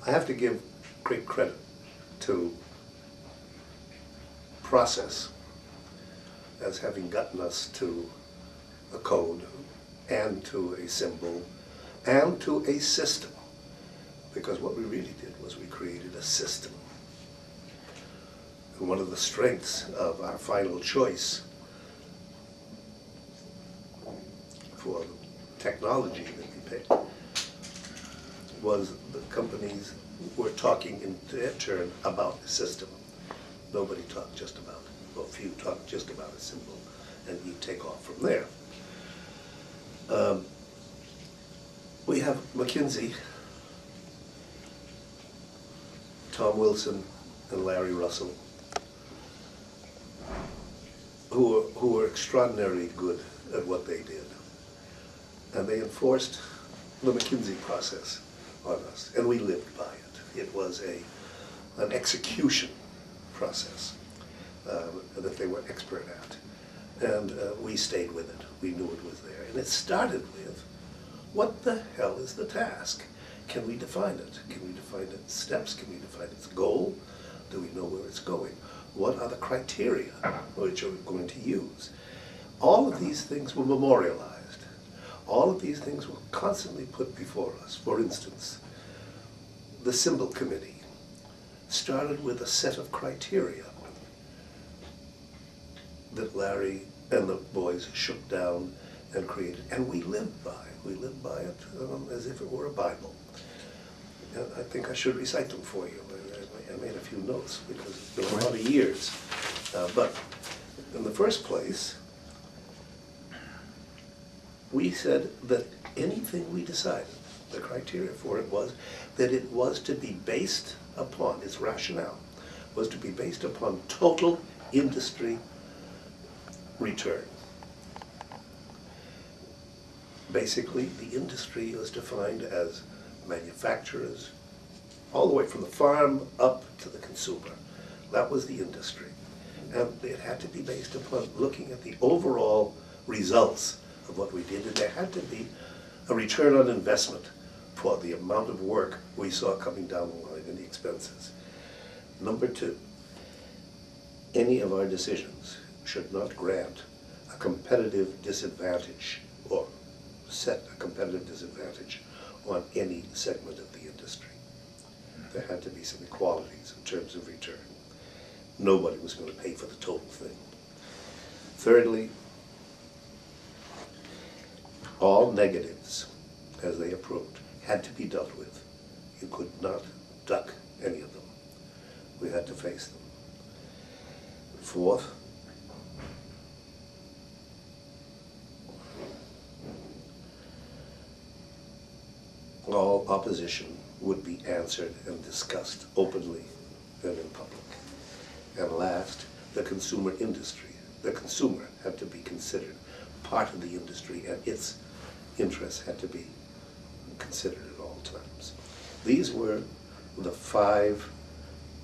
I have to give great credit to process as having gotten us to a code and to a symbol and to a system. Because what we really did was we created a system. And one of the strengths of our final choice for the technology that we picked was the companies were talking in their turn about the system. Nobody talked just about it, or few talked just about a symbol, and you take off from there. We have McKinsey, Tom Wilson, and Larry Russell, who were extraordinarily good at what they did. And they enforced the McKinsey process on us, and we lived by it. It was an execution process that they were expert at. And we stayed with it. We knew it was there. And it started with, what the hell is the task? Can we define it? Can we define its steps? Can we define its goal? Do we know where it's going? What are the criteria which are we going to use? All of these things were memorialized. All of these things were constantly put before us. For instance, the Symbol Committee started with a set of criteria that Larry and the boys shook down and created, and we lived by. We lived by it as if it were a Bible. And I think I should recite them for you. I made a few notes because it's been a lot of years. But in the first place, we said that anything we decided, the criteria for it was that it was to be based upon, its rationale was to be based upon total industry return. Basically, the industry was defined as manufacturers, all the way from the farm up to the consumer. That was the industry. And it had to be based upon looking at the overall results of what we did, and there had to be a return on investment for the amount of work we saw coming down the line and the expenses. Number two, any of our decisions should not grant a competitive disadvantage or set a competitive disadvantage on any segment of the industry. There had to be some equalities in terms of return. Nobody was going to pay for the total thing. Thirdly, all negatives, as they approached, had to be dealt with. You could not duck any of them. We had to face them. Fourth, all opposition would be answered and discussed openly and in public. And last, the consumer industry. The consumer had to be considered part of the industry, and its interests had to be considered at all times. These were the 5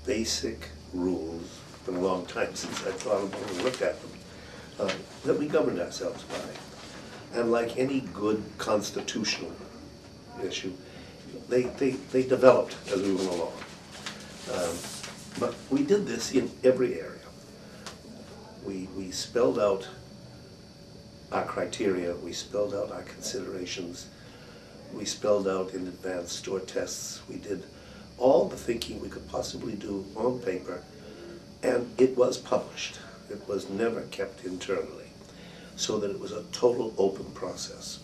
basic rules. It's been a long time since I thought about them and looked at them, that we governed ourselves by. And like any good constitutional issue, they developed as we went along. But we did this in every area. We spelled out our criteria, we spelled out our considerations, we spelled out in advance store tests, we did all the thinking we could possibly do on paper, and it was published. It was never kept internally, so that it was a total open process.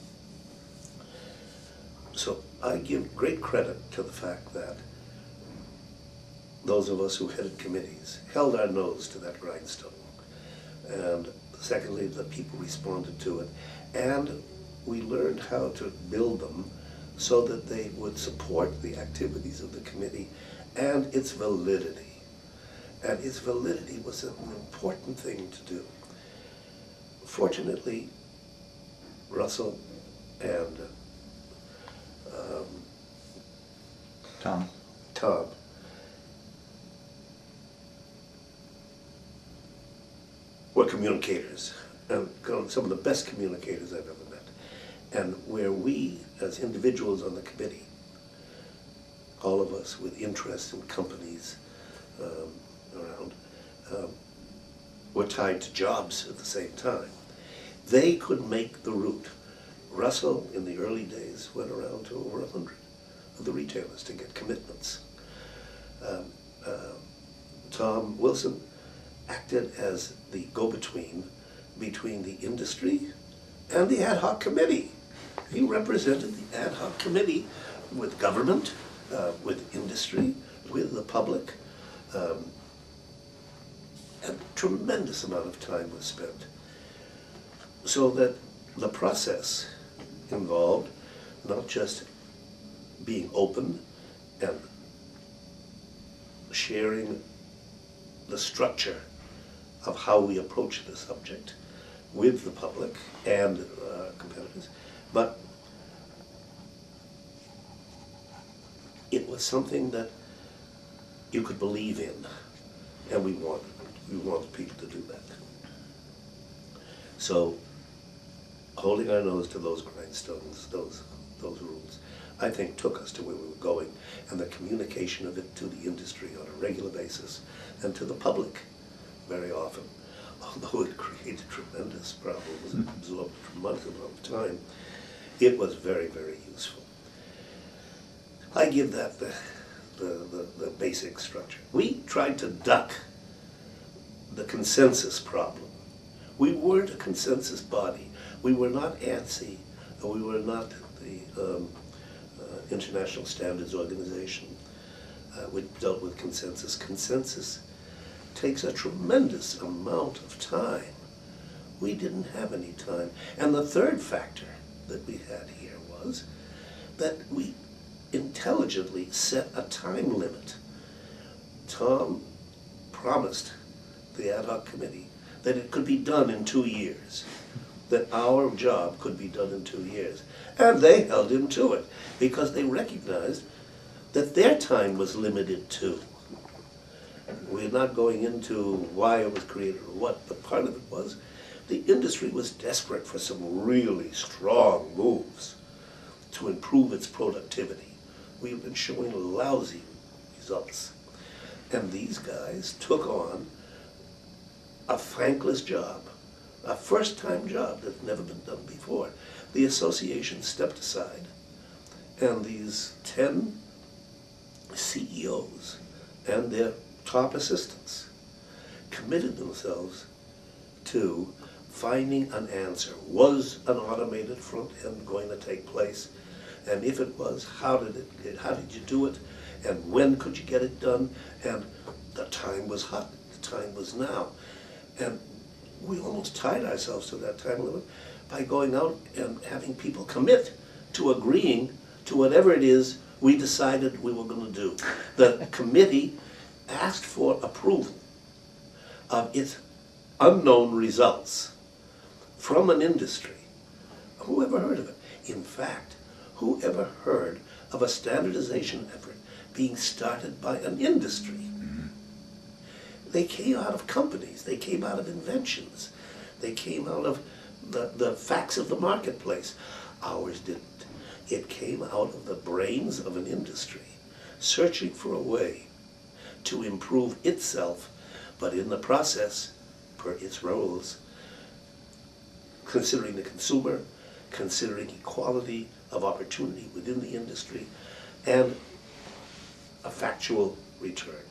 So I give great credit to the fact that those of us who headed committees held our nose to that grindstone. And secondly, the people responded to it. And we learned how to build them so that they would support the activities of the committee and its validity. And its validity was an important thing to do. Fortunately, Russell and Tom were communicators, and some of the best communicators I've ever met. And where we, as individuals on the committee, all of us with interest in companies around, were tied to jobs at the same time. They could make the route. Russell, in the early days, went around to over 100 of the retailers to get commitments. Tom Wilson acted as the go-between between the industry and the ad hoc committee. He represented the ad hoc committee with government, with industry, with the public. A tremendous amount of time was spent. So that the process involved not just being open and sharing the structure of how we approach the subject with the public and competitors, but it was something that you could believe in, and we wanted people to do that. So, holding our nose to those grindstones, those rules, I think took us to where we were going, and the communication of it to the industry on a regular basis and to the public very often, although it created tremendous problems and absorbed a tremendous amount of time, it was very, very useful. I give that the basic structure. We tried to duck the consensus problem. We weren't a consensus body. We were not ANSI, and we were not the International Standards Organization, which dealt with consensus. Consensus takes a tremendous amount of time. We didn't have any time. And the third factor that we had here was that we intelligently set a time limit. Tom promised the ad hoc committee that it could be done in 2 years, that our job could be done in 2 years. And they held him to it because they recognized that their time was limited too. We're not going into why it was created or what, but part of it was the industry was desperate for some really strong moves to improve its productivity. We've been showing lousy results. And these guys took on a thankless job, a first-time job that's never been done before. The association stepped aside, and these 10 CEOs and their top assistants committed themselves to finding an answer. Was an automated front end going to take place? And if it was, how did you do it? And when could you get it done? And the time was hot, the time was now. And we almost tied ourselves to that time limit by going out and having people commit to agreeing to whatever it is we decided we were going to do. The committee asked for approval of its unknown results from an industry. Who ever heard of it? In fact, who ever heard of a standardization effort being started by an industry? They came out of companies, they came out of inventions, they came out of the facts of the marketplace. Ours didn't. It came out of the brains of an industry, searching for a way to improve itself, but in the process, per its roles, considering the consumer, considering equality of opportunity within the industry, and a factual return.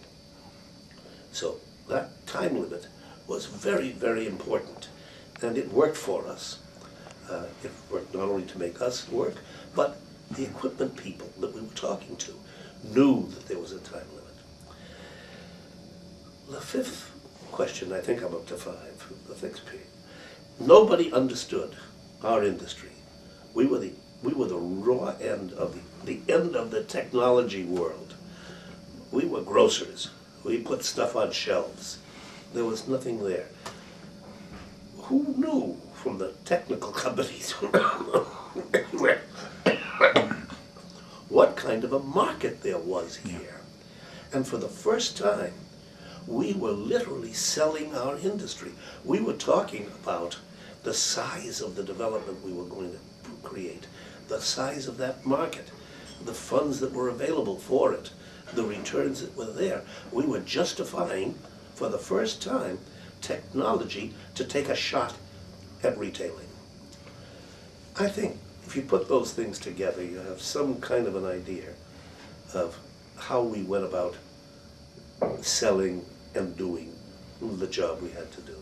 So that time limit was very, very important, and it worked for us. It worked not only to make us work, but the equipment people that we were talking to knew that there was a time limit. The fifth question, I think I'm up to 5, the fifth period. Nobody understood our industry. We were the raw end of the end of the technology world. We were grocers. We put stuff on shelves. There was nothing there. Who knew from the technical companies what kind of a market there was here? And for the first time, we were literally selling our industry. We were talking about the size of the development we were going to create, the size of that market. the funds that were available for it, the returns that were there. We were justifying, for the first time, technology to take a shot at retailing. I think if you put those things together, you have some kind of an idea of how we went about selling and doing the job we had to do.